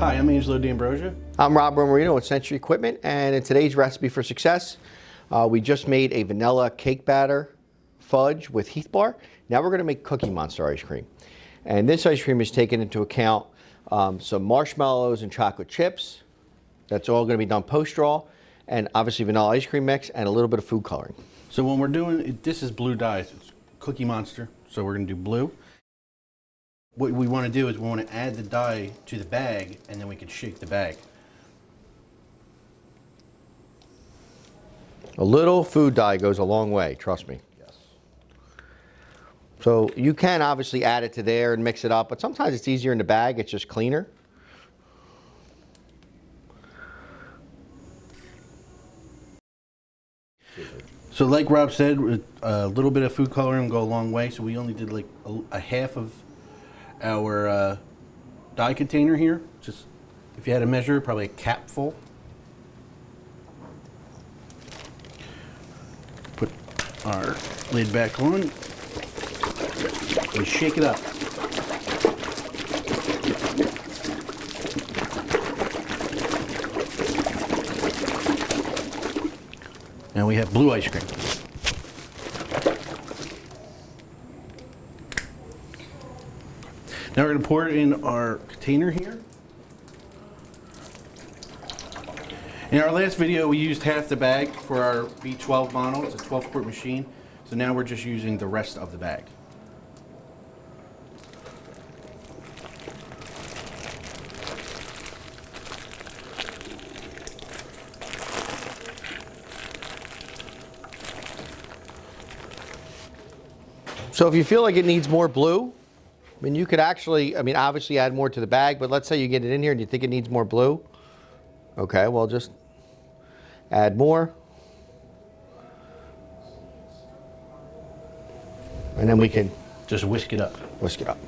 Hi, I'm Angelo D'Ambrosia. I'm Rob Romarino with Sentry Equipment, and in today's recipe for success, we just made a vanilla cake batter fudge with Heath bar. Now we're going to make Cookie Monster ice cream. And this ice cream is taking into account some marshmallows and chocolate chips. That's all going to be done post-draw, and obviously vanilla ice cream mix and a little bit of food coloring. So when we're doing, this is blue dye. It's Cookie Monster, so we're going to do blue. What we want to do is we want to add the dye to the bag, and then we can shake the bag. A little food dye goes a long way, trust me. Yes. So you can obviously add it to there and mix it up, but sometimes it's easier in the bag, it's just cleaner. So like Rob said, a little bit of food coloring will go a long way, so we only did like a half of our dye container here. Just, if you had to measure, probably a cap full. Put our lid back on and shake it up. Now we have blue ice cream. Now we're going to pour it in our container here. In our last video, we used half the bag for our B12 model. It's a 12-quart machine. So now we're just using the rest of the bag. So if you feel like it needs more blue, I mean, you could actually, obviously add more to the bag, but let's say you get it in here and you think it needs more blue. Okay, well, just add more. And then we can just whisk it up. Whisk it up.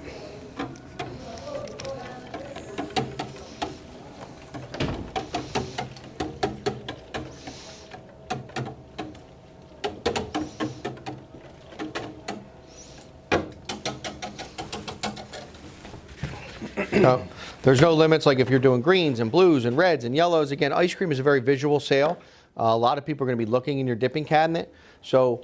No, there's no limits, like if you're doing greens and blues and reds and yellows. Again, ice cream is a very visual sale. A lot of people are going to be looking in your dipping cabinet. So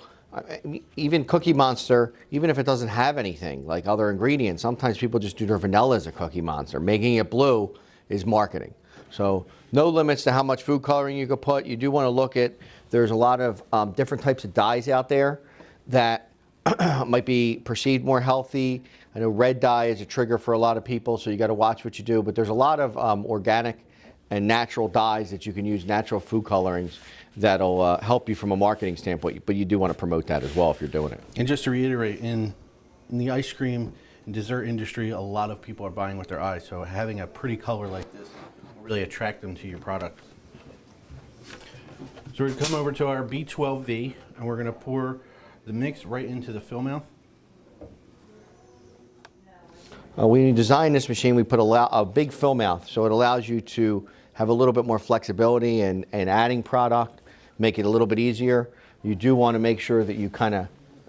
even Cookie Monster, even if it doesn't have anything like other ingredients, sometimes people just do their vanilla as a Cookie Monster. Making it blue is marketing. So no limits to how much food coloring you could put. You do want to look at, there's a lot of different types of dyes out there that might be perceived more healthy. I know red dye is a trigger for a lot of people, so you got to watch what you do. But there's a lot of organic and natural dyes that you can use, natural food colorings, that'll help you from a marketing standpoint. But you do want to promote that as well if you're doing it. And just to reiterate, in the ice cream and dessert industry, a lot of people are buying with their eyes. So having a pretty color like this will really attract them to your product. So we're going to come over to our B12V, and we're going to pour the mix right into the fill mouth. When you design this machine, we put a big fill mouth, so it allows you to have a little bit more flexibility in adding product, make it a little bit easier. You do want to make sure that you kind of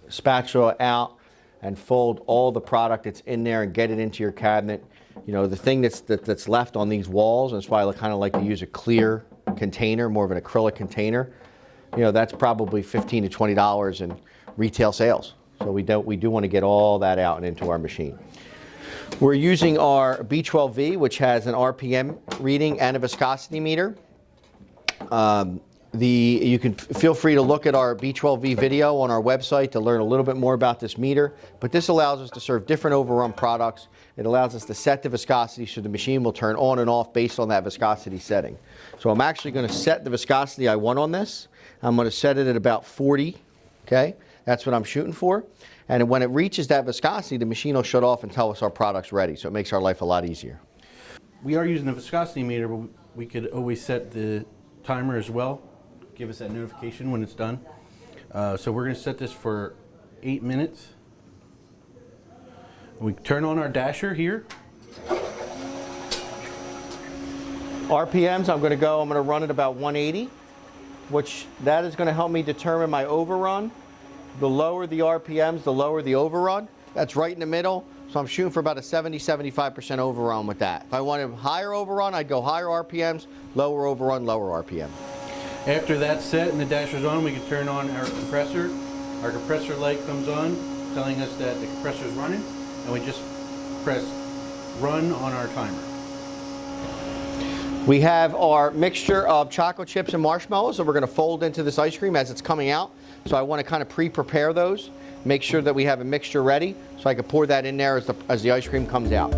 spatula out and fold all the product that's in there and get it into your cabinet. You know, the thing that's left on these walls, and that's why I kind of like to use a clear container, more of an acrylic container. You know, that's probably $15 to $20 in retail sales. So we do want to get all that out and into our machine. We're using our B12V, which has an RPM reading and a viscosity meter. You can feel free to look at our B12V video on our website to learn a little bit more about this meter. But this allows us to serve different overrun products. It allows us to set the viscosity so the machine will turn on and off based on that viscosity setting. So I'm actually going to set the viscosity I want on this. I'm going to set it at about 40. Okay, that's what I'm shooting for. And when it reaches that viscosity, the machine will shut off and tell us our product's ready. So it makes our life a lot easier. We are using a viscosity meter, but we could always set the timer as well. Give us that notification when it's done. So we're going to set this for 8 minutes. We turn on our dasher here. RPMs, I'm going to run at about 180, which that is going to help me determine my overrun. The lower the RPMs, the lower the overrun. That's right in the middle. So I'm shooting for about a 70-75% overrun with that. If I wanted higher overrun, I'd go higher RPMs, lower overrun, lower RPM. After that's set and the dasher's on, we can turn on our compressor. Our compressor light comes on, telling us that the compressor is running, and we just press run on our timer. We have our mixture of chocolate chips and marshmallows that we're going to fold into this ice cream as it's coming out. So I want to kind of pre-prepare those, make sure that we have a mixture ready so I can pour that in there as the ice cream comes out.